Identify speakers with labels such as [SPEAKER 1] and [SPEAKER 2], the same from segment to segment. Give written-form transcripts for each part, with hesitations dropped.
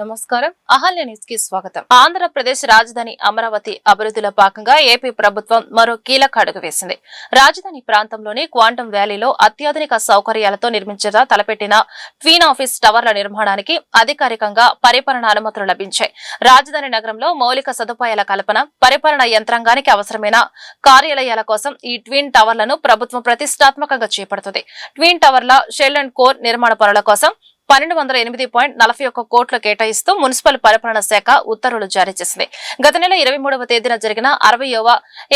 [SPEAKER 1] నమస్కారం. అహల్య న్యూస్ కి స్వాగతం. ఆంధ్రప్రదేశ్ రాజధాని అమరావతి అభివృద్ధిలో భాగంగా ఏపీ ప్రభుత్వం మరో కీలక అడుగు వేసింది. రాజధాని ప్రాంతంలోని క్వాంటమ్ వ్యాలీలో అత్యాధునిక సౌకర్యాలతో నిర్మించేలా తలపెట్టిన ట్విన్ ఆఫీస్ టవర్ల నిర్మాణానికి అధికారికంగా పరిపాలన అనుమతులు లభించాయి. రాజధాని నగరంలో మౌలిక సదుపాయాల కల్పన, పరిపాలన యంత్రాంగానికి అవసరమైన కార్యాలయాల కోసం ఈ ట్విన్ టవర్లను ప్రభుత్వం ప్రతిష్టాత్మకంగా చేపడుతుంది. ట్విన్ టవర్ల షెల్ అండ్ కోర్ నిర్మాణ పనుల కోసం 1208.41 కోట్లు కేటాయిస్తూ మున్సిపల్ పరిపాలన శాఖ ఉత్తర్వులు జారీ చేసింది. గత నెల 23వ తేదీన జరిగిన 60వ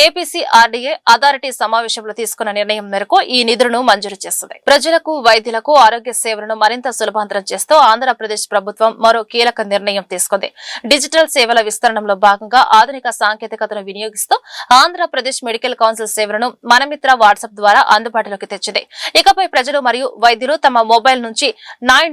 [SPEAKER 1] ఏపీసీఆర్డీఏ అథారిటీ సమావేశంలో తీసుకున్న నిర్ణయం మేరకు ఈ నిధులను మంజూరు చేస్తుంది. ప్రజలకు, వైద్యులకు ఆరోగ్య సేవలను మరింత సులభాంతరం చేస్తూ ఆంధ్రప్రదేశ్ ప్రభుత్వం మరో కీలక నిర్ణయం తీసుకుంది. డిజిటల్ సేవల విస్తరణలో భాగంగా ఆధునిక సాంకేతికతను వినియోగిస్తూ ఆంధ్రప్రదేశ్ మెడికల్ కౌన్సిల్ సేవలను మనమిత్ర వాట్సాప్ ద్వారా అందుబాటులోకి తెచ్చింది. ఇకపై ప్రజలు మరియు వైద్యులు తమ మొబైల్ నుంచి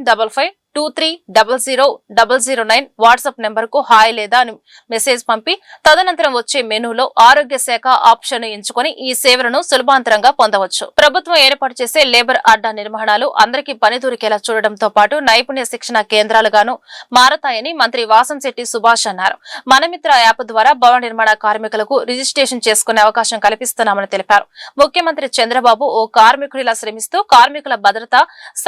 [SPEAKER 1] 95523000009 వాట్సాప్ నెంబర్ కు హాయ్ లేదా అని మెసేజ్ పంపి తదనంతరం వచ్చే మెనూలో ఆరోగ్య శాఖ ఆప్షన్ ఎంచుకుని ఈ సేవలను సులభాంతరంగా పొందవచ్చు. ప్రభుత్వం ఏర్పాటు చేసే లేబర్ అడ్డా నిర్మాణాలు అందరికీ పని దొరికేలా చూడడంతో పాటు నైపుణ్య శిక్షణ కేంద్రాలుగాను మారతాయని మంత్రి వాసంశెట్టి సుభాష్ అన్నారు. మనమిత్ర యాప్ ద్వారా భవన నిర్మాణ కార్మికులకు రిజిస్ట్రేషన్ చేసుకునే అవకాశం కల్పిస్తున్నామని తెలిపారు. ముఖ్యమంత్రి చంద్రబాబు ఓ కార్మికుడిలా శ్రమిస్తూ కార్మికుల భద్రత,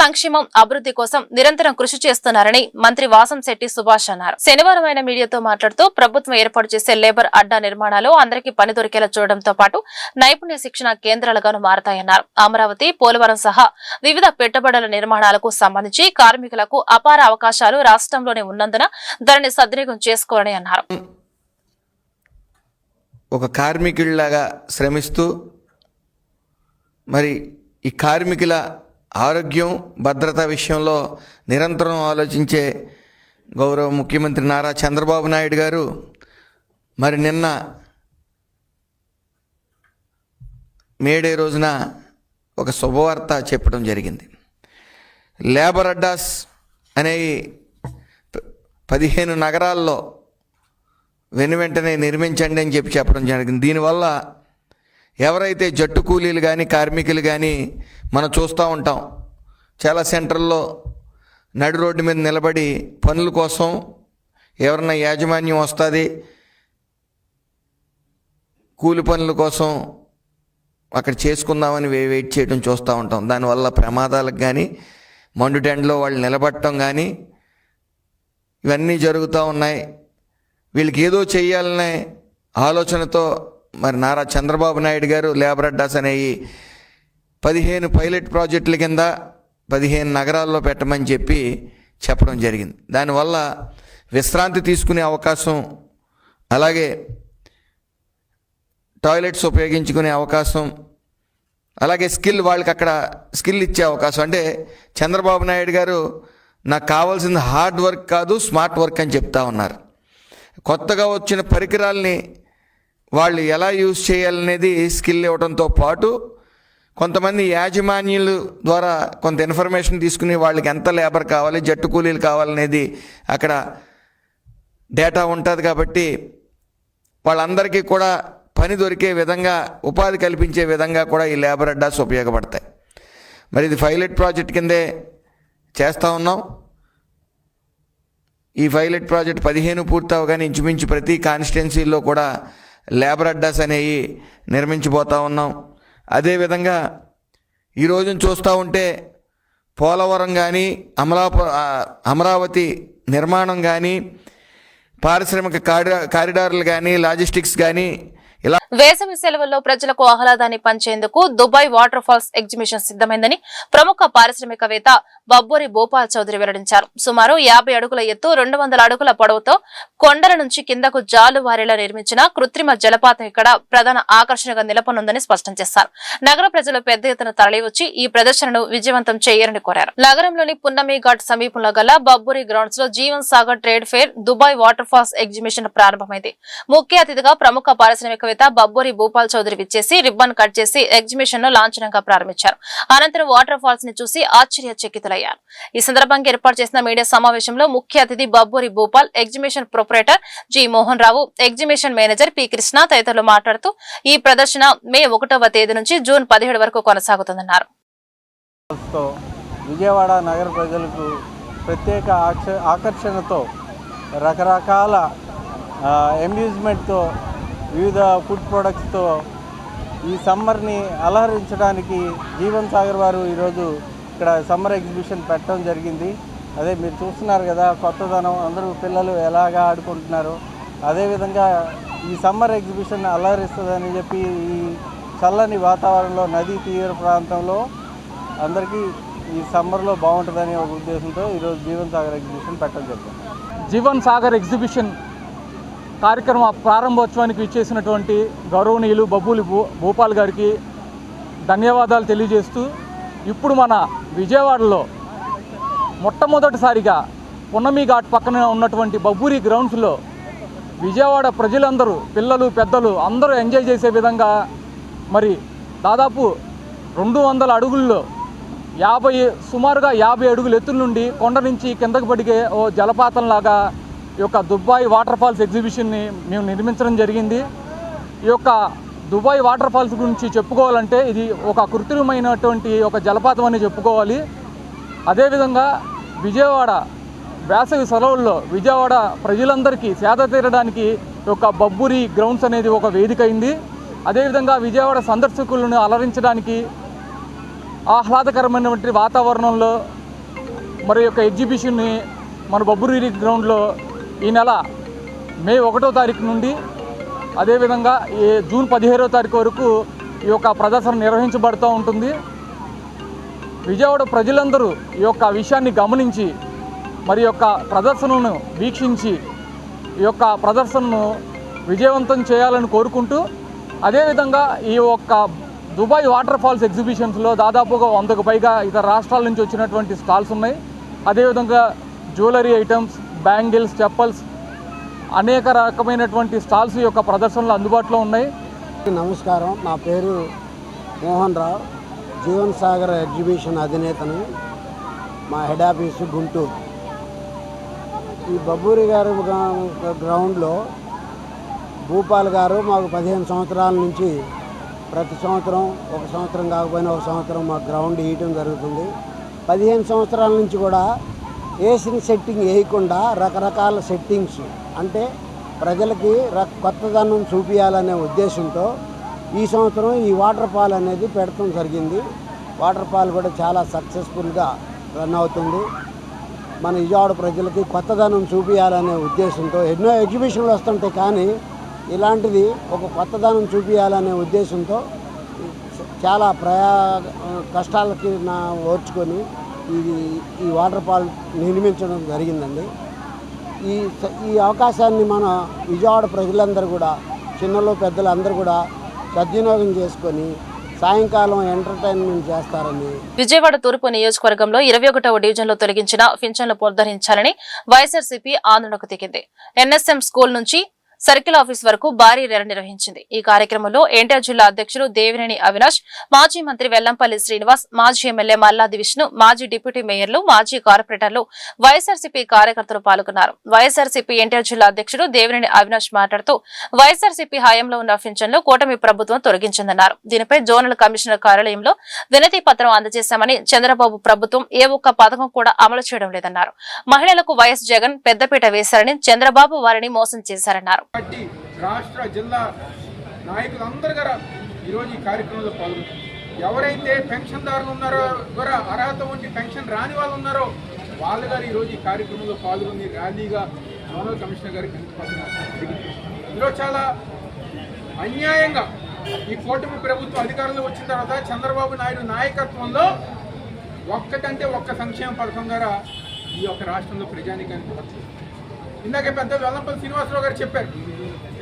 [SPEAKER 1] సంక్షేమం, అభివృద్ధి కోసం నిరంతరం కృషి చేస్తున్నారని మంత్రి వాసంశెట్టి సుభాష్ అన్నారు. శనివారం ఆయన మీడియాతో మాట్లాడుతూ ప్రభుత్వం ఏర్పాటు చేసే లేబర్ అడ్డా నిర్మాణాలు అందరికీ పని దొరికేలా చూడడంతో పాటు నైపుణ్య శిక్షణ కేంద్రాలుగాను మారతాయన్నారు. అమరావతి, పోలవరం సహా వివిధ పెట్టుబడుల నిర్మాణాలకు సంబంధించి కార్మికులకు అపార అవకాశాలు రాష్ట్రంలోనే ఉన్నందున దానిని సద్వినియోగం చేసుకోవాలని అన్నారు.
[SPEAKER 2] ఒక కార్మికుడిలాగా శ్రమిస్తూ మరి ఈ కార్మికుల ఆరోగ్యం, భద్రత విషయంలో నిరంతరం ఆలోచించే గౌరవ ముఖ్యమంత్రి నారా చంద్రబాబు నాయుడు గారు మరి నిన్న మేడే రోజున ఒక శుభవార్త చెప్పడం జరిగింది. లేబర్ అడ్డాస్ అనేవి 15 నగరాల్లో వెనువెంటనే నిర్మించండి అని చెప్పడం జరిగింది. దీనివల్ల ఎవరైతే జట్టు కూలీలు కానీ, కార్మికులు కానీ మనం చూస్తూ ఉంటాం, చాలా సెంటర్లో నడి రోడ్డు మీద నిలబడి పనుల కోసం ఎవరన్నా యాజమాన్యం వస్తుంది, కూలి పనుల కోసం అక్కడ చేసుకుందామని వెయిట్ చేయడం చూస్తూ ఉంటాం. దానివల్ల ప్రమాదాలకు కానీ, మండుటెండలో వాళ్ళు నిలబడటం కానీ ఇవన్నీ జరుగుతూ ఉన్నాయి. వీళ్ళకి ఏదో చేయాలనే ఆలోచనతో మరి నారా చంద్రబాబు నాయుడు గారు లేబర్ అడ్డాస్ అనేవి 15 పైలట్ ప్రాజెక్టుల కింద 15 నగరాల్లో పెట్టమని చెప్పడం జరిగింది. దానివల్ల విశ్రాంతి తీసుకునే అవకాశం, అలాగే టాయిలెట్స్ ఉపయోగించుకునే అవకాశం, అలాగే వాళ్ళకి అక్కడ స్కిల్ ఇచ్చే అవకాశం. అంటే చంద్రబాబు నాయుడు గారు నాకు కావాల్సింది హార్డ్ వర్క్ కాదు, స్మార్ట్ వర్క్ అని చెప్తా ఉన్నారు. కొత్తగా వచ్చిన పరికరాల్ని వాళ్ళు ఎలా యూజ్ చేయాలనేది స్కిల్ ఇవ్వడంతో పాటు కొంతమంది యాజమాన్యుల ద్వారా కొంత ఇన్ఫర్మేషన్ తీసుకుని వాళ్ళకి ఎంత లేబర్ కావాలి, జట్టు కూలీలు కావాలనేది అక్కడ డేటా ఉంటుంది. కాబట్టి వాళ్ళందరికీ కూడా పని దొరికే విధంగా, ఉపాధి కల్పించే విధంగా కూడా ఈ లేబర్ అడ్డాస్ ఉపయోగపడతాయి. మరి ఇది పైలట్ ప్రాజెక్ట్ కిందే చేస్తూ ఉన్నాం. ఈ పైలట్ ప్రాజెక్ట్ 15 పూర్తి అవగానే ఇంచుమించు ప్రతి కాన్స్టిట్యున్సీల్లో కూడా లేబర్ అడ్డాస్ అనేవి నిర్మించబోతూ ఉన్నాం. అదేవిధంగా ఈరోజు చూస్తూ ఉంటే పోలవరం కానీ, అమరావతి నిర్మాణం కానీ, పారిశ్రామిక కారిడార్లు కానీ, లాజిస్టిక్స్ కానీ ఇలా
[SPEAKER 1] వేసవి సెలవుల్లో ప్రజలకు ఆహ్లాదాన్ని పంచేందుకు దుబాయ్ వాటర్ ఫాల్స్ ఎగ్జిబిషన్ సిద్దమైందని ప్రముఖ పారిశ్రామికవేత్త బబ్బూరి భూపాల్ చౌదరి వెల్లడించారు. సుమారు 50 అడుగుల ఎత్తు, 200 అడుగుల పొడవుతో కొండల నుంచి కిందకు జాలువారేలా నిర్మించిన కృత్రిమ జలపాతం ఇక్కడ ప్రధాన ఆకర్షణగా నిలపనుందని స్పష్టం చేశారు. నగర ప్రజలు పెద్ద ఎత్తున తరలివచ్చి ఈ ప్రదర్శనను విజయవంతం చేయాలని కోరారు. నగరంలోని పున్నమి ఘాట్ సమీపంలో గల బబ్బూరి గ్రౌండ్స్ లో Jeevan Sagar trade fair Dubai water falls exhibition ప్రారంభమైంది. ముఖ్య అతిథిగా ప్రముఖ పారిశ్రామికవేత్త బబ్బూరి భూపాల్ చౌదరి విచ్చేసి రిబ్బన్ కట్ చేసి ఎగ్జిబిషన్ ను లాంఛనంగా ప్రారంభించారు. అనంతరం వాటర్ ఫాల్స్ ని చూసి ఆశ్చర్యచకితులయ్యారు. ఈ సందర్భంగా ఏర్పాటు చేసిన మీడియా సమావేశంలో ముఖ్య అతిథి Babburi Bhupal, exhibition proprietor G Mohan Rao, exhibition manager P Krishna తదితరులు మాట్లాడుతూ ఈ ప్రదర్శన మే 1వ తేదీ నుంచి జూన్ 17 వరకు కొనసాగుతుందన్నారు.
[SPEAKER 3] విజయవాడ నగర ప్రజలకు ప్రత్యేక ఆకర్షణతో రకరకాల అమ్యూజ్మెంట్తో వివిధ ఫుడ్ ప్రొడక్ట్స్తో ఈ సమ్మర్ని అలహరించడానికి జీవన్ సాగర్ వారు ఈరోజు ఇక్కడ సమ్మర్ ఎగ్జిబిషన్ పెట్టడం జరిగింది. అదే మీరు చూస్తున్నారు కదా, కొత్తదనం, అందరూ పిల్లలు ఎలాగా ఆడుకుంటున్నారు. అదేవిధంగా ఈ సమ్మర్ ఎగ్జిబిషన్ అలహరిస్తుందని చెప్పి ఈ చల్లని వాతావరణంలో నదీ తీర ప్రాంతంలో అందరికీ ఈ సమ్మర్లో బాగుంటుందని ఒక ఉద్దేశంతో ఈరోజు జీవన్ సాగర్ ఎగ్జిబిషన్ పెట్టడం జరిగింది.
[SPEAKER 4] జీవన్ సాగర్ ఎగ్జిబిషన్ కార్యక్రమ ప్రారంభోత్సవానికి ఇచ్చేసినటువంటి గౌరవనీయులు బబ్బూలి భూపాల్ గారికి ధన్యవాదాలు తెలియజేస్తూ, ఇప్పుడు మన విజయవాడలో మొట్టమొదటిసారిగా పున్నమి ఘాట్ పక్కన ఉన్నటువంటి బబ్బూరి గ్రౌండ్స్లో విజయవాడ ప్రజలందరూ, పిల్లలు పెద్దలు అందరూ ఎంజాయ్ చేసే విధంగా మరి దాదాపు 200 అడుగుల్లో సుమారుగా 50 అడుగుల ఎత్తుల నుండి కొండ నుంచి కిందకు పడిగే ఓ జలపాతంలాగా ఈ యొక్క దుబాయ్ వాటర్ ఫాల్స్ ఎగ్జిబిషన్ని మేము నిర్మించడం జరిగింది. ఈ యొక్క దుబాయ్ వాటర్ ఫాల్స్ గురించి చెప్పుకోవాలంటే ఇది ఒక కృత్రిమైనటువంటి ఒక జలపాతం అని చెప్పుకోవాలి. అదేవిధంగా విజయవాడ వేసవి సెలవుల్లో విజయవాడ ప్రజలందరికీ సేద తీరడానికి ఒక బబ్బూరి గ్రౌండ్స్ అనేది ఒక వేదిక అయింది. అదేవిధంగా విజయవాడ సందర్శకులను అలరించడానికి ఆహ్లాదకరమైనటువంటి వాతావరణంలో మరి యొక్క ఎగ్జిబిషన్ని మన బబ్బూరి గ్రౌండ్లో ఈ నెల మే 1వ తారీఖు నుండి అదేవిధంగా జూన్ 15వ తారీఖు వరకు ఈ యొక్క ప్రదర్శన నిర్వహించబడుతూ ఉంటుంది. విజయవాడ ప్రజలందరూ ఈ యొక్క విషయాన్ని గమనించి మరి యొక్క ప్రదర్శనను వీక్షించి ఈ యొక్క ప్రదర్శనను విజయవంతం చేయాలని కోరుకుంటూ, అదేవిధంగా ఈ యొక్క దుబాయ్ వాటర్ ఫాల్స్ ఎగ్జిబిషన్స్లో దాదాపుగా 100కు పైగా ఇతర రాష్ట్రాల నుంచి వచ్చినటువంటి స్టాల్స్ ఉన్నాయి. అదేవిధంగా జ్యువెలరీ ఐటమ్స్, బ్యాంగిల్స్, చెప్పల్స్, అనేక రకమైనటువంటి స్టాల్స్ యొక్క ప్రదర్శనలు అందుబాటులో ఉన్నాయి.
[SPEAKER 5] నమస్కారం, నా పేరు మోహన్ రావు, జీవన్ సాగర్ ఎగ్జిబిషన్ అధినేతను. మా హెడ్ ఆఫీసు గుంటూరు. ఈ బబ్బూరి గారు గ్రౌండ్లో భూపాల్ గారు మాకు 15 సంవత్సరాల నుంచి ప్రతి సంవత్సరం, ఒక సంవత్సరం కాకపోయినా ఒక సంవత్సరం మాకు గ్రౌండ్ వేయటం జరుగుతుంది. 15 సంవత్సరాల నుంచి కూడా వేసిన సెట్టింగ్ వేయకుండా రకరకాల సెట్టింగ్స్, అంటే ప్రజలకి కొత్తదనం చూపించాలనే ఉద్దేశంతో ఈ సంవత్సరం ఈ వాటర్ ఫాల్ అనేది పెడతాం జరిగింది. వాటర్ ఫాల్ కూడా చాలా సక్సెస్ఫుల్గా రన్ అవుతుంది. మన విజయవాడ ప్రజలకి కొత్తదనం చూపించాలనే ఉద్దేశంతో ఎన్నో ఎగ్జిబిషన్లు వస్తుంటాయి, కానీ ఇలాంటిది ఒక కొత్తదనం చూపించాలనే ఉద్దేశంతో చాలా కష్టాలకి ఓర్చుకొని ఈ వాటర్ ఫాల్ నిర్మించడం జరిగిందండి. ఈ అవకాశాన్ని మన విజయవాడ ప్రజలందరూ కూడా, చిన్నలు పెద్దలు అందరూ కూడా సద్వినియోగం చేసుకొని సాయంకాలం ఎంటర్టైన్మెంట్ చేస్తారని.
[SPEAKER 1] విజయవాడ తూర్పు నియోజకవర్గంలో 21వ డివిజన్లో తొలగించిన పింఛన్లు పునరుద్ధరించాలని వైఎస్ఆర్సీపీ ఆందోళనకు దిగింది. ఎన్ఎస్ఎం స్కూల్ నుంచి సర్కిల్ ఆఫీస్ వరకు భారీ ర్యాలీ నిర్వహించింది. ఈ కార్యక్రమంలో ఎన్టీఆర్ జిల్లా అధ్యక్షులు దేవినేని అవినాష్, మాజీ మంత్రి వెల్లంపల్లి శ్రీనివాస్, మాజీ ఎమ్మెల్యే మల్లాది విష్ణు, మాజీ డిప్యూటీ మేయర్లు, మాజీ కార్పొరేటర్లు, వైఎస్ఆర్సీపీ కార్యకర్తలు పాల్గొన్నారు. వైఎస్ఆర్సీపీ ఎన్టీఆర్ జిల్లా అధ్యక్షుడు దేవినేని అవినాష్ మాట్లాడుతూ, వైఎస్ఆర్సీపీ హయాంలో ఉన్న పింఛన్లు కూటమి ప్రభుత్వం తొలగించిందన్నారు. దీనిపై జోనల్ కమిషనర్ కార్యాలయంలో వినతి పత్రం అందజేశామని, చంద్రబాబు ప్రభుత్వం ఏ ఒక్క పథకం కూడా అమలు చేయడం లేదన్నారు. మహిళలకు వైఎస్ జగన్ పెద్దపీట వేశారని, చంద్రబాబు వారిని మోసం చేశారన్నారు.
[SPEAKER 6] రాష్ట్ర జిల్లా నాయకులందరూ కూడా ఈరోజు ఈ కార్యక్రమంలో పాల్గొన్నారు. ఎవరైతే పెన్షన్దారులు ఉన్నారో, కూడా అర్హత ఉండి పెన్షన్ రాని వాళ్ళు ఉన్నారో వాళ్ళు గారు ఈరోజు ఈ కార్యక్రమంలో పాల్గొని ర్యాలీగా జోనల్ కమిషనర్ గారికి ఈరోజు చాలా అన్యాయంగా ఈ కూటమి ప్రభుత్వం అధికారంలో వచ్చిన తర్వాత చంద్రబాబు నాయుడు నాయకత్వంలో ఒక్కటంటే ఒక్క సంక్షేమ పథకం ద్వారా ఈ యొక్క రాష్ట్రంలో ప్రజానికానికి ఇందాక పెద్ద వెల్లంపల్లి శ్రీనివాసరావు గారు చెప్పారు.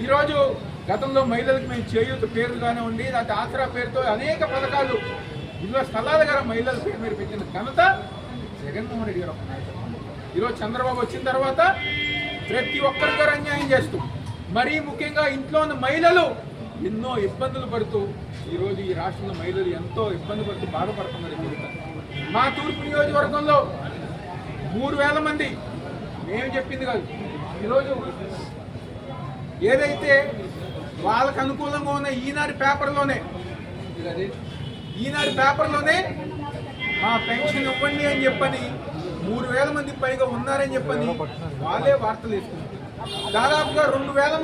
[SPEAKER 6] ఈరోజు గతంలో మహిళలకు మేము చేయూత పేరుగానే ఉండి, లేకపోతే ఆసరా పేరుతో అనేక పథకాలు ఇల్లు స్థలాల గారు మహిళల పేరు మీద పెట్టిన ఘనత జగన్మోహన్ రెడ్డి గారు ఒక నాయకత్వం. ఈరోజు చంద్రబాబు వచ్చిన తర్వాత ప్రతి ఒక్కరికి గారు అన్యాయం చేస్తూ, మరీ ముఖ్యంగా ఇంట్లో ఉన్న మహిళలు ఎన్నో ఇబ్బందులు పడుతూ, ఈరోజు ఈ రాష్ట్రంలో మహిళలు ఎంతో ఇబ్బంది పడుతూ బాధపడుతున్నారు. మా తూర్పు నియోజకవర్గంలో 3000 మంది, మేము చెప్పింది కాదు, ఈరోజు ఏదైతే వాళ్ళకు అనుకూలంగా ఉన్న ఈనాడు పేపర్లోనే మా పెన్షన్ ఇవ్వండి అని చెప్పని 3,000 మందికి పైగా ఉన్నారని చెప్పని వాళ్ళే వార్తలు వేసుకున్నారు. దాదాపుగా 2,000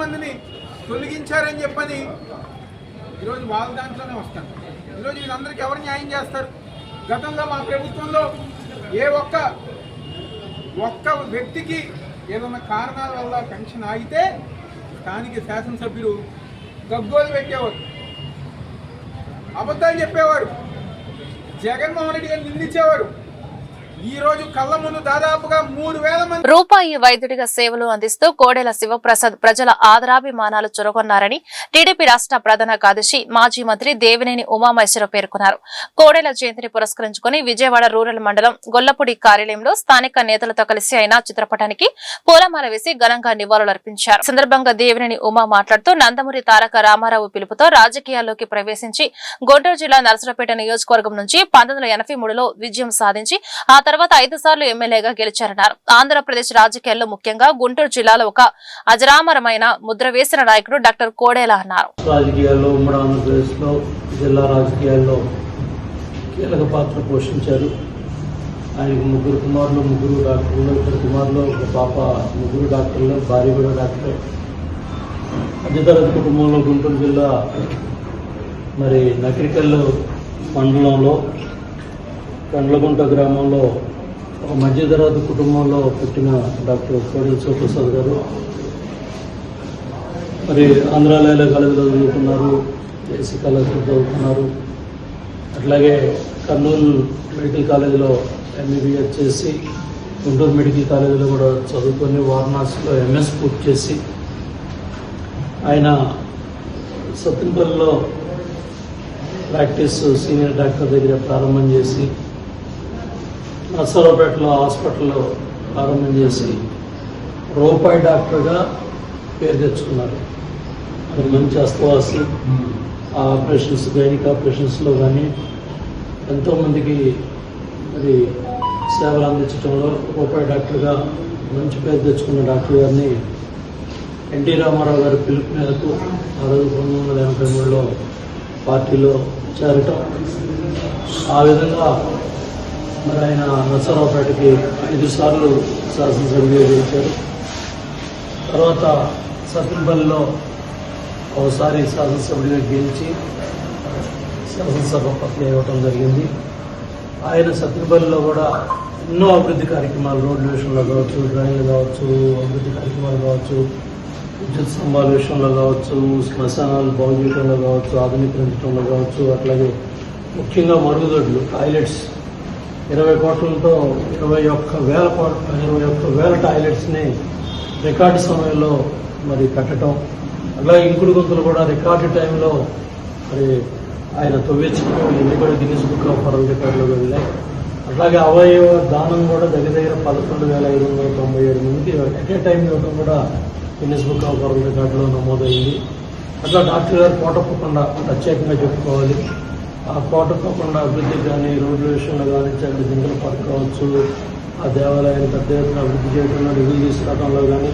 [SPEAKER 6] మందిని తొలగించారని చెప్పని ఈరోజు వాళ్ళ దాంట్లోనే వస్తారు. ఈరోజు వీళ్ళందరికీ ఎవరు న్యాయం చేస్తారు? గతంలో మా ప్రభుత్వంలో ఏ ఒక్క వ్యక్తికి ఏదైనా కారణాల వల్ల పెన్షన్ ఆగితే స్థానిక శాసనసభ్యులు గగ్గోలు పెట్టేవారు, అబద్ధాలు చెప్పేవారు, జగన్మోహన్ రెడ్డి గారిని నిందించేవారు. ఈ రోజు కళ్ళ ముందు దాదాపుగా 3,000 మంది
[SPEAKER 1] రూపాయి వైద్యుడిగా సేవలు అందిస్తూ కోడెల శివప్రసాద్ ప్రజల ఆదరాభిమానాలు చొరగొన్నారని టీడీపీ రాష్ట్ర ప్రధాన కార్యదర్శి మాజీ మంత్రి దేవినేని ఉమామహేశ్వరరావు పేర్కొన్నారు. కోడెల జయంతిని పురస్కరించుకుని విజయవాడ రూరల్ మండలం గొల్లపూడి కార్యాలయంలో స్థానిక నేతలతో కలిసి ఆయన చిత్రపటానికి పూలమాల వేసి ఘనంగా నివాళులర్పించారు. సందర్భంగా దేవినేని ఉమా మాట్లాడుతూ నందమూరి తారక రామారావు పిలుపుతో రాజకీయాల్లోకి ప్రవేశించి గుంటూరు జిల్లా నరసరావుపేట నియోజకవర్గం నుంచి 1983లో విజయం సాధించి ఆ తర్వాత 5 సార్లు ఎమ్మెల్యేగా గెలిచారన్నారు. ఆంధ్రప్రదేశ్ రాజకీయాల్లో ముఖ్యంగా గుంటూరు జిల్లాలో ఒక అజరామరమైన ముద్ర వేసిన నాయకుడు డాక్టర్ కోడెల అన్నారు.
[SPEAKER 7] రాజకీయాల్లో ఉమ్మడి ఆంధ్రప్రదేశ్లో జిల్లా రాజకీయాల్లో కీలక పాత్ర పోషించారు. ఆయనకు 3 కుమారులు, 3 డాక్టర్లు, 2 కుమారులు, 1 పాప, 3 డాక్టర్లు, భార్య కూడా డాక్టరే. మధ్యతరగతి కుటుంబంలో గుంటూరు జిల్లా మరి నకిరికల్లు మండలంలో కండ్లగుంట గ్రామంలో ఒక మధ్యతరగతి కుటుంబంలో పుట్టిన డాక్టర్ కోడెల శివప్రసాద్ గారు మరి ఆంధ్రాలయ కాలేజీలో చదువుకున్నారు, ఏసీ కాలేజీలో చదువుకున్నారు. అట్లాగే కర్నూలు మెడికల్ కాలేజీలో ఎంబీబీఎస్ చేసి గుంటూరు మెడికల్ కాలేజీలో కూడా చదువుకొని వారణాసిలో ఎంఎస్ పూర్తి చేసి ఆయన సత్తింపల్లిలో ప్రాక్టీస్ సీనియర్ డాక్టర్ దగ్గర ప్రారంభం చేసి నర్సరావుపేటలో హాస్పిటల్లో ప్రారంభం చేసి రూపాయి డాక్టర్గా పేరు తెచ్చుకున్నారు. అది మంచి అస్తవాసి. ఆ ఆపరేషన్స్ గైనిక్ ఆపరేషన్స్లో కానీ ఎంతోమందికి మరి సేవలు అందించడంలో రూపాయి డాక్టర్గా మంచి పేరు తెచ్చుకున్న డాక్టర్ గారిని ఎన్టీ రామారావు గారి పిలుపు మేరకు ఆ రోజు 1983లో పార్టీలో చేరటం, ఆ విధంగా మరి ఆయన నర్సరావుపేటకి 5 సార్లు శాసనసభ్యులుగా గెలిచారు. తర్వాత సత్తింపల్లిలో ఒకసారి శాసనసభ్యులుగా గెలిచి శాసనసభాపతి ఇవ్వటం జరిగింది. ఆయన సత్తింపల్లిలో కూడా ఎన్నో అభివృద్ధి కార్యక్రమాలు, రోడ్ల విషయంలో కావచ్చు, డ్రైన్లు కావచ్చు, అభివృద్ధి కార్యక్రమాలు కావచ్చు, విద్యుత్ స్తంభాల విషయంలో కావచ్చు, శ్మశానాలు బాగు చేయడంలో కావచ్చు, ఆధునీకరించడంలో కావచ్చు, అట్లాగే ముఖ్యంగా మరుగుదొడ్లు, టాయిలెట్స్ 20 కోట్లతో 21,000 టాయిలెట్స్ని రికార్డు సమయంలో మరి కట్టడం, అలాగే ఇంకుడు గుంతలు కూడా రికార్డు టైంలో మరి ఆయన తవ్వించడం, ఇన్ని కూడా గిన్నిస్ బుక్ ఆఫ్ వరల్డ్ రికార్డులోకి వెళ్ళాయి. అట్లాగే అవయవ దానం కూడా దగ్గర 11,597 మందికి ఎట్ ఏ టైం ఇవ్వడం కూడా గిన్నిస్ బుక్ ఆఫ్ వరల్డ్ రికార్డులో నమోదైంది. అట్లా డాక్టర్ గారు కోటప్పకుండా ప్రత్యేకంగా చెప్పుకోవాలి. ఆ కోటప్పకుండా అభివృద్ధి కానీ, రోడ్ల విషయంలో కానీ, చెడ్డ దింగల పాటు కావచ్చు, ఆ దేవాలయాన్ని పెద్ద ఎత్తున అభివృద్ధి చేయడంలో, నిధులు తీసుకురావడంలో కానీ.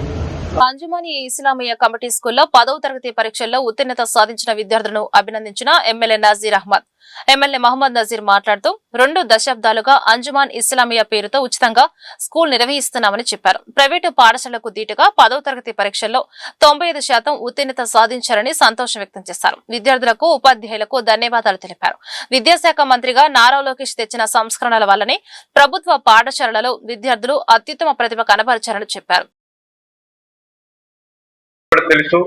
[SPEAKER 1] అంజుమాని ఇస్లామియా కమిటీ స్కూల్లో 10వ తరగతి పరీక్షల్లో ఉత్తీర్ణత సాధించిన విద్యార్థులను అభినందించిన ఎమ్మెల్యే నజీర్ అహ్మద్. ఎమ్మెల్యే మహమ్మద్ నజీర్ మాట్లాడుతూ 2 దశాబ్దాలుగా అంజుమాన్ ఇస్లామియా పేరుతో ఉచితంగా స్కూల్ నిర్వహిస్తున్నామని చెప్పారు. ప్రైవేటు పాఠశాలకు దీటుగా 10వ తరగతి పరీక్షల్లో 95% ఉత్తీర్ణత సాధించారని సంతోషం వ్యక్తం చేశారు. విద్యార్థులకు, ఉపాధ్యాయులకు ధన్యవాదాలు తెలిపారు. విద్యాశాఖ మంత్రిగా నారా లోకేష్ తెచ్చిన సంస్కరణల వల్లనే ప్రభుత్వ పాఠశాలలలో విద్యార్థులు అత్యుత్తమ ప్రతిభ కనబరిచారని చెప్పారు.
[SPEAKER 8] తెలుసు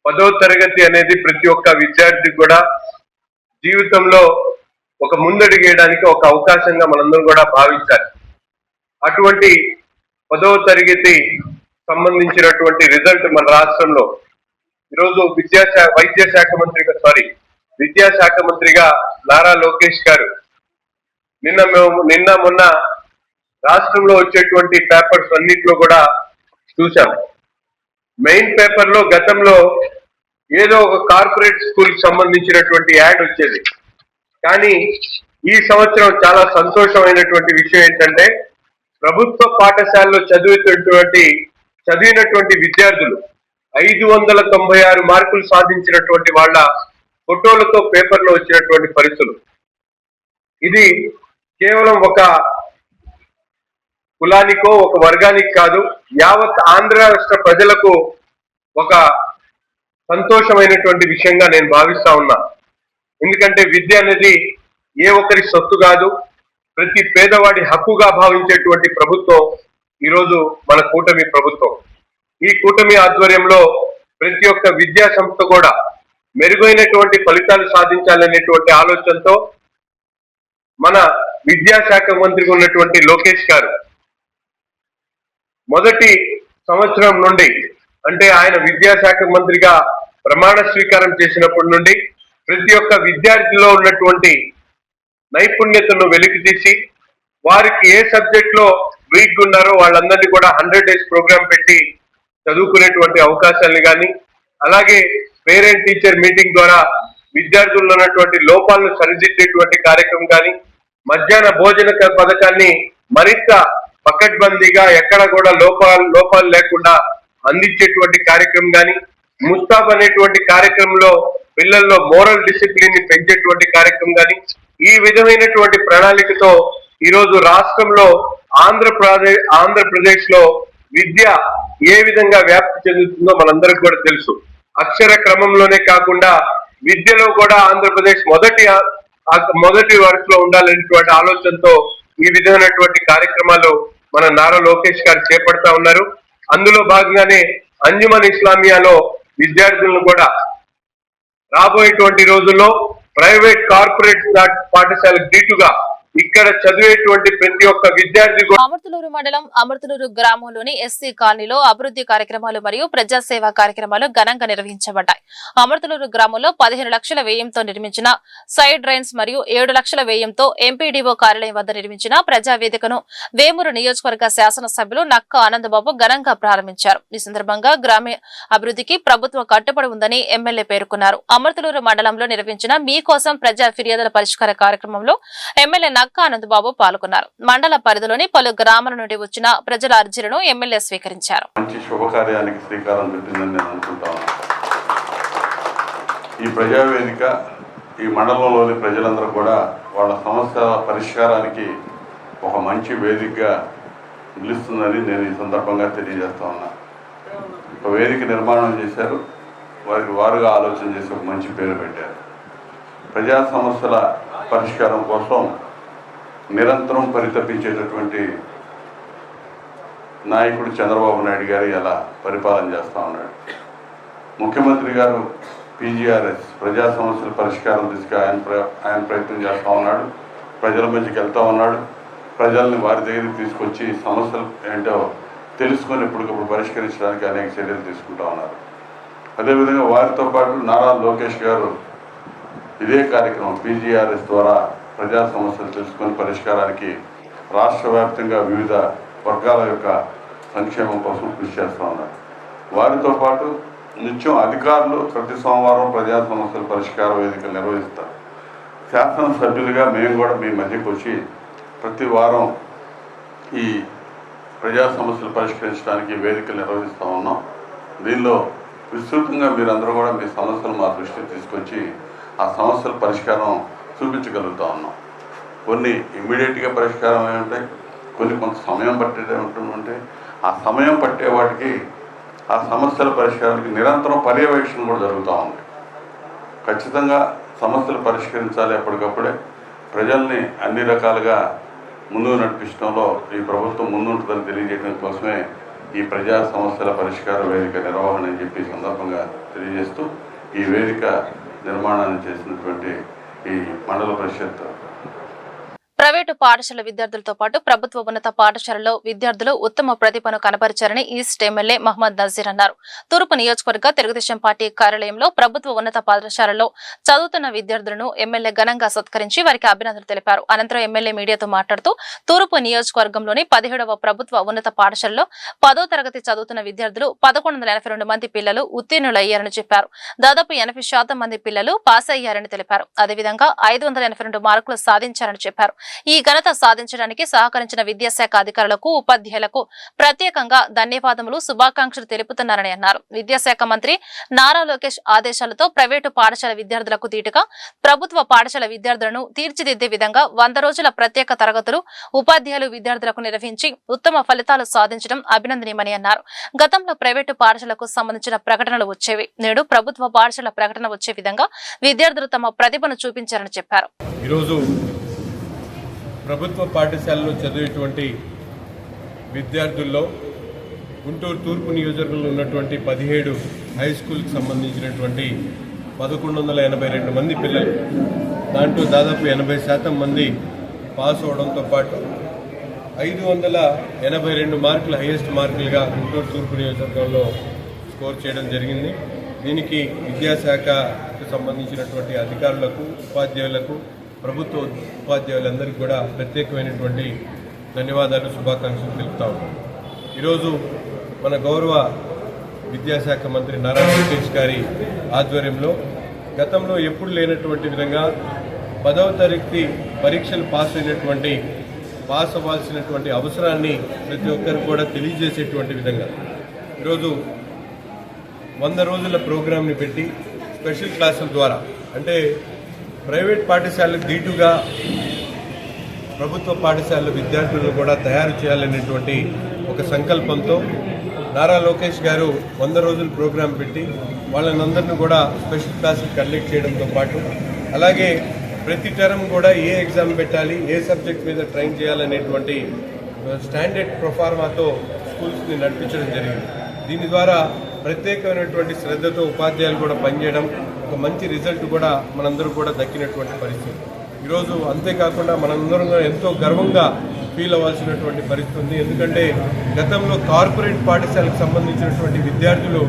[SPEAKER 8] 10వ తరగతి అనేది ప్రతి ఒక్క విద్యార్థికి కూడా జీవితంలో ఒక ముందడుగేయడానికి ఒక అవకాశంగా మనందరం కూడా భావించాలి. అటువంటి 10వ తరగతి సంబంధించినటువంటి రిజల్ట్ మన రాష్ట్రంలో ఈరోజు విద్యాశాఖ మంత్రిగా నారా లోకేష్ గారు నిన్న మొన్న రాష్ట్రంలో వచ్చేటువంటి పేపర్స్ అన్నింటిలో కూడా చూసాం. మెయిన్ పేపర్ లో గతంలో ఏదో ఒక కార్పొరేట్ స్కూల్ కి సంబంధించినటువంటి యాడ్ వచ్చేది. కానీ ఈ సంవత్సరం చాలా సంతోషమైనటువంటి విషయం ఏంటంటే ప్రభుత్వ పాఠశాలలో చదివినటువంటి విద్యార్థులు 596 మార్కులు సాధించినటువంటి వాళ్ళ ఫోటోలతో పేపర్లో వచ్చినటువంటి పరిస్థితులు. ఇది కేవలం ఒక కులానికో ఒక వర్గానికి కాదు, యావత్ ఆంధ్ర రాష్ట్ర ప్రజలకు ఒక సంతోషమైనటువంటి విషయంగా నేను భావిస్తా ఉన్నా. ఎందుకంటే విద్య అనేది ఏ ఒక్కరి సొత్తు కాదు, ప్రతి పేదవాడి హక్కుగా భావించేటువంటి ప్రభుత్వం ఈరోజు మన కూటమి ప్రభుత్వం. ఈ కూటమి ఆధ్వర్యంలో ప్రతి ఒక్క విద్యా సంస్థ కూడా మెరుగైనటువంటి ఫలితాలు సాధించాలనేటువంటి ఆలోచనతో మన విద్యాశాఖ మంత్రిగా ఉన్నటువంటి లోకేష్ గారు మొదటి సంవత్సరం నుండి, అంటే ఆయన విద్యాశాఖ మంత్రిగా ప్రమాణ స్వీకారం చేసినప్పటి నుండి ప్రతి ఒక్క విద్యార్థిలో ఉన్నటువంటి నైపుణ్యతను వెలికితీసి వారికి ఏ సబ్జెక్ట్ లో వీక్ ఉన్నారో వాళ్ళందరినీ కూడా 100 days ప్రోగ్రామ్ పెట్టి చదువుకునేటువంటి అవకాశాలను కానీ, అలాగే పేరెంట్ టీచర్ మీటింగ్ ద్వారా విద్యార్థుల్లో ఉన్నటువంటి లోపాలను సరిదిద్దేటువంటి కార్యక్రమం కానీ, మధ్యాహ్న భోజన పథకాన్ని మరింత పకడ్బందీగా ఎక్కడ కూడా లోపాలు లేకుండా అందించేటువంటి కార్యక్రమం కానీ, ముస్తాబ్ అనేటువంటి కార్యక్రమంలో పిల్లల్లో మోరల్ డిసిప్లిన్ ని పెంచేటువంటి కార్యక్రమం కానీ, ఈ విధమైనటువంటి ప్రణాళికతో ఈరోజు రాష్ట్రంలో ఆంధ్రప్రదేశ్ లో విద్య ఏ విధంగా వ్యాప్తి చెందుతుందో మనందరికి కూడా తెలుసు. అక్షర క్రమంలోనే కాకుండా విద్యలో కూడా ఆంధ్రప్రదేశ్ మొదటి వరుసలో ఉండాలనేటువంటి ఆలోచనతో ఈ విధమైనటువంటి కార్యక్రమాలు మన నారా లోకేష్ గారు చేపడతా ఉన్నారు. అందులో భాగంగానే అంజుమన్ ఇస్లామియాలో విద్యార్థులను కూడా రాబోయేటువంటి రోజుల్లో ప్రైవేట్ కార్పొరేట్ పాఠశాలకు దీటుగా ఇక్కడ చదివేటువంటి ప్రతి ఒక్క విద్యార్థి
[SPEAKER 1] అమర్తలూరు మండలం అమర్తలూరు గ్రామంలోని ఎస్సీ కాలనీలో అభివృద్ధి కార్యక్రమాలు మరియు ప్రజాసేవా కార్యక్రమాలు ఘనంగా నిర్వహించబడ్డాయి. అమర్తలూరు గ్రామంలో 15 లక్షల వ్యయంతో నిర్మించిన సైడ్ డ్రైన్స్ మరియు 7 లక్షల వ్యయంతో ఎంపీడీఓ కార్యాలయం వద్ద నిర్మించిన ప్రజావేదికను వేమూరు నియోజకవర్గ శాసనసభ్యులు నక్క ఆనందబాబు ఘనంగా ప్రారంభించారు. ఈ సందర్భంగా గ్రామ అభివృద్ధికి ప్రభుత్వం కట్టుబడి ఉందని ఎమ్మెల్యే పేర్కొన్నారు. అమర్తలూరు మండలంలో నిర్వహించిన మీకోసం ప్రజా ఫిర్యాదుల పరిష్కార కార్యక్రమంలో ఎమ్మెల్యే నక్క ఆనందబాబు పాల్గొన్నారు. మండల పరిధిలోని పలు గ్రామాల నుండి వచ్చిన ప్రజల అర్జీలను ఎమ్మెల్యే స్వీకరించారు.
[SPEAKER 9] మంచి శుభకార్యానికి శ్రీకారం చుట్టిందని నేను అనుకుంటాను. ఈ ప్రజావేదిక ఈ మండలంలోని ప్రజలందరూ కూడా వాళ్ళ సమస్యల పరిష్కారానికి ఒక మంచి వేదికగా నిలుస్తుందని నేను ఈ సందర్భంగా తెలియజేస్తా ఉన్నా. ఒక వేదిక నిర్మాణం చేశారు, వారికి వారుగా ఆలోచన చేసి ఒక మంచి పేరు పెట్టారు. ప్రజా సమస్యల పరిష్కారం కోసం నిరంతరం పరితపించేటటువంటి నాయకుడు చంద్రబాబు నాయుడు గారు ఎలా పరిపాలన చేస్తూ ఉన్నాడు. ముఖ్యమంత్రి గారు PGRS ప్రజా సమస్యల పరిష్కారం దిశగా ఆయన ప్రయత్నం చేస్తూ ఉన్నాడు. ప్రజల మధ్యకి వెళ్తూ ఉన్నాడు. ప్రజల్ని వారి దగ్గరికి తీసుకొచ్చి సమస్యలు ఏంటో తెలుసుకొని ఎప్పటికప్పుడు పరిష్కరించడానికి అనేక చర్యలు తీసుకుంటూ ఉన్నారు. అదేవిధంగా వారితో పాటు నారా లోకేష్ గారు ఇదే కార్యక్రమం PGRS ద్వారా ప్రజా సమస్యలు తెలుసుకొని పరిష్కారానికి రాష్ట్ర వ్యాప్తంగా వివిధ వర్గాల యొక్క సంక్షేమం కోసం కృషి చేస్తూ ఉన్నారు. వారితో పాటు నిత్యం అధికారులు ప్రతి సోమవారం ప్రజా సమస్యల పరిష్కార వేదికలు నిర్వహిస్తారు. శాసనసభ్యులుగా మేము కూడా మీ మధ్యకు వచ్చి ప్రతి వారం ఈ ప్రజా సమస్యలు పరిష్కరించడానికి వేదికలు నిర్వహిస్తూ ఉన్నాం. దీనిలో విస్తృతంగా మీరందరూ కూడా మీ సమస్యలు మా దృష్టికి తీసుకొచ్చి ఆ సమస్యల పరిష్కారం చూపించగలుగుతూ ఉన్నాం. కొన్ని ఇమ్మీడియట్గా పరిష్కారం అయి ఉంటాయి, కొన్ని కొంత సమయం పట్టేదే ఉంటుందంటే ఆ సమయం పట్టే వాటికి ఆ సమస్యల పరిష్కారానికి నిరంతరం పర్యవేక్షణ కూడా జరుగుతూ ఉంది. ఖచ్చితంగా సమస్యలు పరిష్కరించాలి. ఎప్పటికప్పుడే ప్రజల్ని అన్ని రకాలుగా ముందుకు నడిపించడంలో ఈ ప్రభుత్వం ముందుంటుందని తెలియజేయడం కోసమే ఈ ప్రజా సమస్యల పరిష్కార వేదిక నిర్వహణ అని చెప్పి సందర్భంగా తెలియజేస్తూ ఈ వేదిక నిర్మాణాన్ని చేసినటువంటి ఈ మండల పరిషత్
[SPEAKER 1] ప్రైవేటు పాఠశాల విద్యార్థులతో పాటు ప్రభుత్వ ఉన్నత పాఠశాలలో విద్యార్థులు ఉత్తమ ప్రతిభను కనబరిచారని ఈస్ట్ ఎమ్మెల్యే మహమ్మద్ నజీర్ అన్నారు. తూర్పు నియోజకవర్గ తెలుగుదేశం పార్టీ కార్యాలయంలో ప్రభుత్వ ఉన్నత పాఠశాలలో చదువుతున్న విద్యార్థులను ఎమ్మెల్యే ఘనంగా సత్కరించి వారికి అభినందనలు తెలిపారు. అనంతరం ఎమ్మెల్యే మీడియాతో మాట్లాడుతూ తూర్పు నియోజకవర్గంలోని 17వ ప్రభుత్వ ఉన్నత పాఠశాలలో 10వ తరగతి చదువుతున్న విద్యార్థులు 1182 మంది పిల్లలు ఉత్తీర్ణులయ్యారని చెప్పారు. దాదాపు 80% మంది పిల్లలు పాస్ అయ్యారని తెలిపారు. అదేవిధంగా 582 మార్కులు సాధించారని చెప్పారు. ఈ ఈ ఘనత సాధించడానికి సహకరించిన విద్యాశాఖ అధికారులకు ఉపాధ్యాయులకు ప్రత్యేకంగా ధన్యవాదములు శుభాకాంక్షలు తెలుపుతున్నారని అన్నారు. విద్యాశాఖ మంత్రి నారా లోకేష్ ఆదేశాలతో ప్రైవేటు పాఠశాల విద్యార్థులకు దీటుగా ప్రభుత్వ పాఠశాల విద్యార్థులను తీర్చిదిద్దే విధంగా 100 రోజుల ప్రత్యేక తరగతులు ఉపాధ్యాయులు విద్యార్థులకు నిర్వహించి ఉత్తమ ఫలితాలు సాధించడం అభినందనీయమని అన్నారు. గతంలో ప్రైవేటు పాఠశాలకు సంబంధించిన ప్రకటనలు వచ్చేవి. నేడు ప్రభుత్వ పాఠశాల ప్రకటన వచ్చే విధంగా విద్యార్థులు తమ ప్రతిభను చూపించారని చెప్పారు.
[SPEAKER 8] ఈరోజు ప్రభుత్వ పాఠశాలలో చదివేటువంటి విద్యార్థుల్లో గుంటూరు తూర్పు నియోజకవర్గంలో ఉన్నటువంటి 17 హై స్కూల్కి సంబంధించినటువంటి 1182 మంది పిల్లలు, దాంట్లో దాదాపు 80% మంది పాస్ అవడంతో పాటు 582 మార్కులు హైయెస్ట్ మార్కులుగా గుంటూరు తూర్పు నియోజకవర్గంలో స్కోర్ చేయడం జరిగింది. దీనికి విద్యాశాఖకు సంబంధించినటువంటి అధికారులకు, ఉపాధ్యాయులకు, ప్రభుత్వ ఉపాధ్యాయులందరికీ కూడా ప్రత్యేకమైనటువంటి ధన్యవాదాలు, శుభాకాంక్షలు తెలుపుతా ఉన్నాం. ఈరోజు మన గౌరవ విద్యాశాఖ మంత్రి నారా లోకేష్ గారి ఆధ్వర్యంలో గతంలో ఎప్పుడు లేనటువంటి విధంగా 10వ తరగతి పరీక్షలు పాస్ అవ్వాల్సినటువంటి అవసరాన్ని ప్రతి ఒక్కరికి కూడా తెలియజేసేటువంటి విధంగా ఈరోజు 100 రోజుల ప్రోగ్రాంని పెట్టి స్పెషల్ క్లాసుల ద్వారా, అంటే ప్రైవేట్ పాఠశాలకు దీటుగా ప్రభుత్వ పాఠశాల విద్యార్థులను కూడా తయారు చేయాలనేటువంటి ఒక సంకల్పంతో నారా లోకేష్ గారు 100 రోజుల ప్రోగ్రాం పెట్టి వాళ్ళనందరినీ కూడా స్పెషల్ క్లాసులు కండక్ట్ చేయడంతో పాటు అలాగే ప్రతి టర్మ్ కూడా ఏ ఎగ్జామ్ పెట్టాలి, ఏ సబ్జెక్ట్ మీద ట్రైన్ చేయాలనేటువంటి స్టాండర్డ్ ప్రొఫార్మాతో స్కూల్స్ని నడిపించడం జరిగింది. దీని ద్వారా ప్రత్యేకమైనటువంటి శ్రద్ధతో ఉపాధ్యాయులు కూడా పనిచేయడం, ఒక మంచి రిజల్ట్ కూడా మనందరూ కూడా దక్కినటువంటి పరిస్థితి. ఈరోజు అంతేకాకుండా మనందరం ఎంతో గర్వంగా ఫీల్ అవ్వాల్సినటువంటి పరిస్థితి ఉంది. ఎందుకంటే గతంలో కార్పొరేట్ పాఠశాలకు సంబంధించినటువంటి విద్యార్థులు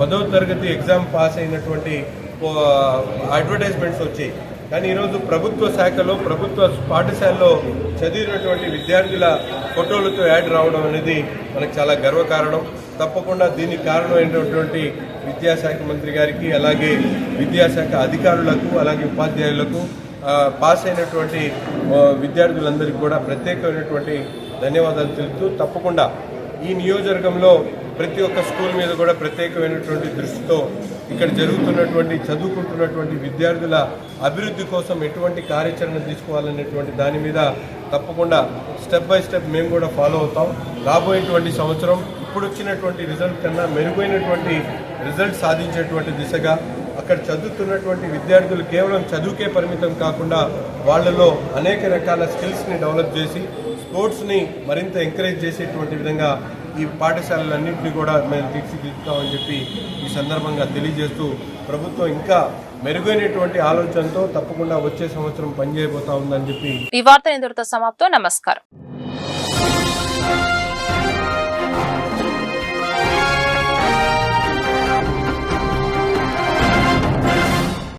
[SPEAKER 8] 10వ తరగతి ఎగ్జామ్ పాస్ అయినటువంటి అడ్వర్టైజ్మెంట్స్ వచ్చాయి. కానీ ఈరోజు ప్రభుత్వ శాఖలో, ప్రభుత్వ పాఠశాలలో చదివినటువంటి విద్యార్థుల ఫోటోలతో యాడ్ రావడం అనేది మనకు చాలా గర్వకారణం. తప్పకుండా దీనికి కారణమైనటువంటి విద్యాశాఖ మంత్రి గారికి, అలాగే విద్యాశాఖ అధికారులకు, అలాగే ఉపాధ్యాయులకు, పాస్ అయినటువంటి విద్యార్థులందరికీ కూడా ప్రత్యేకమైనటువంటి ధన్యవాదాలు తెలుపుతూ తప్పకుండా ఈ నియోజకవర్గంలో ప్రతి ఒక్క స్కూల్ మీద కూడా ప్రత్యేకమైనటువంటి దృష్టితో ఇక్కడ జరుగుతున్నటువంటి చదువుకుంటున్నటువంటి విద్యార్థుల అభివృద్ధి కోసం ఎటువంటి కార్యాచరణ తీసుకోవాలనేటువంటి దాని మీద తప్పకుండా స్టెప్ బై స్టెప్ మేము కూడా ఫాలో అవుతాం. రాబోయేటువంటి సంవత్సరం ఇప్పుడు వచ్చినటువంటి రిజల్ట్ కన్నా మెరుగైనటువంటి రిజల్ట్ సాధించేటువంటి దిశగా అక్కడ చదువుతున్నటువంటి విద్యార్థులు కేవలం చదువుకే పరిమితం కాకుండా వాళ్ళలో అనేక రకాల స్కిల్స్ని డెవలప్ చేసి స్పోర్ట్స్ని మరింత ఎంకరేజ్ చేసేటువంటి విధంగా ఈ పాఠశాలలన్నింటినీ కూడా మేము తీర్చిదిద్దుతామని చెప్పి ఈ సందర్భంగా తెలియజేస్తూ ప్రభుత్వం ఇంకా మెరుగైనటువంటి ఆలోచనతో తప్పకుండా వచ్చే సంవత్సరం పనిచేయబోతా ఉందని చెప్పి
[SPEAKER 1] ఈ వార్త ఇంతటితో సమాప్తం. నమస్కారం.